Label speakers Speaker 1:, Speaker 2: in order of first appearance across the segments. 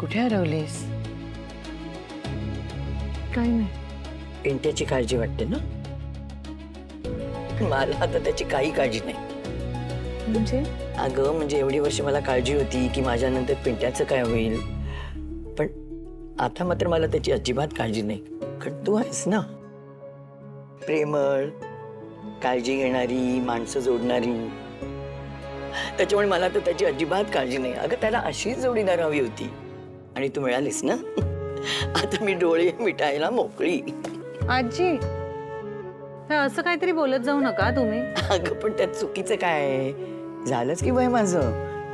Speaker 1: कुठे हरवलीस?
Speaker 2: काही नाही.
Speaker 1: पिंट्याची काळजी वाटते ना? मला आता त्याची काही काळजी नाही.
Speaker 2: म्हणजे
Speaker 1: अगं म्हणजे एवढी वर्ष मला काळजी होती की माझ्यानंतर पिंट्याचं काय होईल, पण आता मात्र मला त्याची अजिबात काळजी नाही. कारण तू आहेस ना, प्रेमळ, काळजी घेणारी, माणसं जोडणारी. त्याच्यामुळे मला तर त्याची अजिबात काळजी नाही. अगं त्याला अशीच जोडीदार हवी होती आणि तू मिळालीस ना. आता मी डोळे मिटायला मोकळी.
Speaker 2: आजी, हे असं काहीतरी बोलत जाऊ नका तुम्ही.
Speaker 1: अगं पण त्यात चुकीचं काय आहे? झालंच की वय माझं.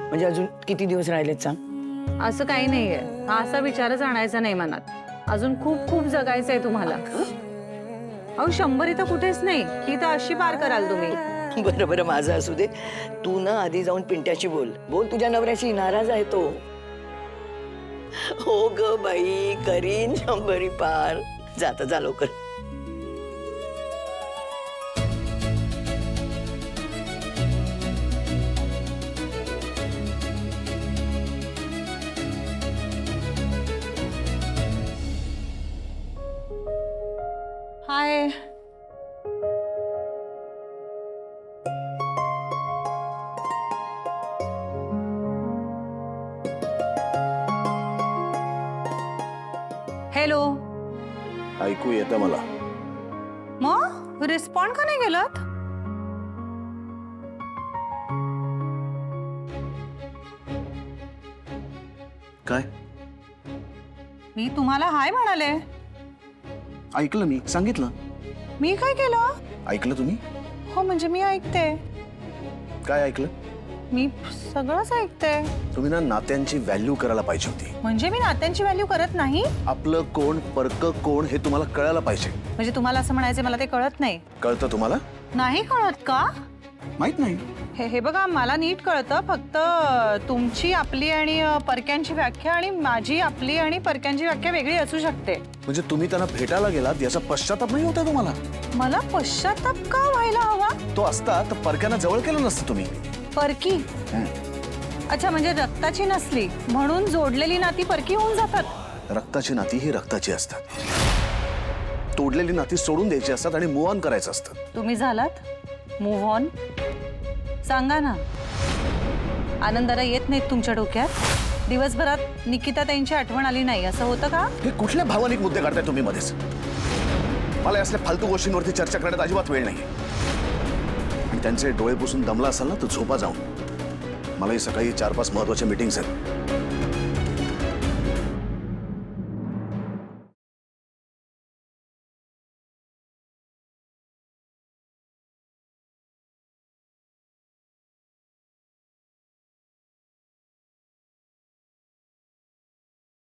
Speaker 1: म्हणजे अजून किती दिवस राहिलेत सांग?
Speaker 2: असं काही नाहीये. हा असा विचारच आणायचा नाही मनात. अजून खूप खूप जगायचंय तुम्हाला. अहो 100 इथं कुठेच नाही. ही तर अशी पार कराल तुम्ही.
Speaker 1: बरं बरं माझं असू दे. तू ना आधी जाऊन पिंट्याशी बोल. बोल तुझ्या नवऱ्याशी. नाराज आहे तो. हो ग बाई, करीन 100 पार. जाता जा लवकर.
Speaker 2: हाय. हॅलो.
Speaker 3: ऐकू येतं मला.
Speaker 2: मग रिस्पॉन्ड का नाही केलात?
Speaker 3: काय
Speaker 2: मी तुम्हाला हाय म्हणाले.
Speaker 3: ऐकलं? मी सांगितलं.
Speaker 2: मी काय केलं?
Speaker 3: ऐकलं तुम्ही?
Speaker 2: हो म्हणजे मी ऐकते.
Speaker 3: काय ऐकलं?
Speaker 2: मी सगळंच ऐकते.
Speaker 3: तुम्ही ना नात्यांची व्हॅल्यू करायला पाहिजे होती.
Speaker 2: म्हणजे मी नात्यांची व्हॅल्यू करत नाही?
Speaker 3: आपलं कोण परक कोण हे तुम्हाला कळायला पाहिजे.
Speaker 2: म्हणजे तुम्हाला असं म्हणायचं मला ते कळत नाही?
Speaker 3: कळतं तुम्हाला?
Speaker 2: नाही कळत का?
Speaker 3: माहित नाही.
Speaker 2: हे बघा मला नीट कळतं. फक्त तुमची आपली आणि परक्यांची व्याख्या आणि माझी आपली आणि परक्यांची व्याख्या वेगळी असू शकते.
Speaker 3: म्हणजे तुम्ही त्यांना भेटायला गेलात याचा पश्चाताप नाही होता तुम्हाला?
Speaker 2: मला पश्चाताप का व्हायला हवा?
Speaker 3: तो असता तर परक्यांना जवळ केलं नसतं तुम्ही.
Speaker 2: परकी? अच्छा म्हणजे रक्ताची नसली म्हणून जोडलेली नाती परकी होऊन जातात?
Speaker 3: रक्ताची नाती ही रक्ताची असतात. तोडलेली नाती सोडून द्यायची असतात आणि मूव्ह ऑन करायचं असतं.
Speaker 2: तुम्ही झालात मूव्ह ऑन? सांगा ना. आनंदाला येत नाहीत तुमच्या डोक्यात? दिवसभरात निकिता त्यांची आठवण आली नाही असं होतं का?
Speaker 3: हे कुठले भावनिक मुद्दे काढताय तुम्ही मध्येच? मला असल्या फालतू गोष्टींवरती चर्चा करण्यात अजिबात वेळ नाही. आणि त्यांचे डोळे पुसून दमला असाल ना तर झोपा जाऊन. मलाही सकाळी 4-5 महत्वाच्या मीटिंग्स आहेत.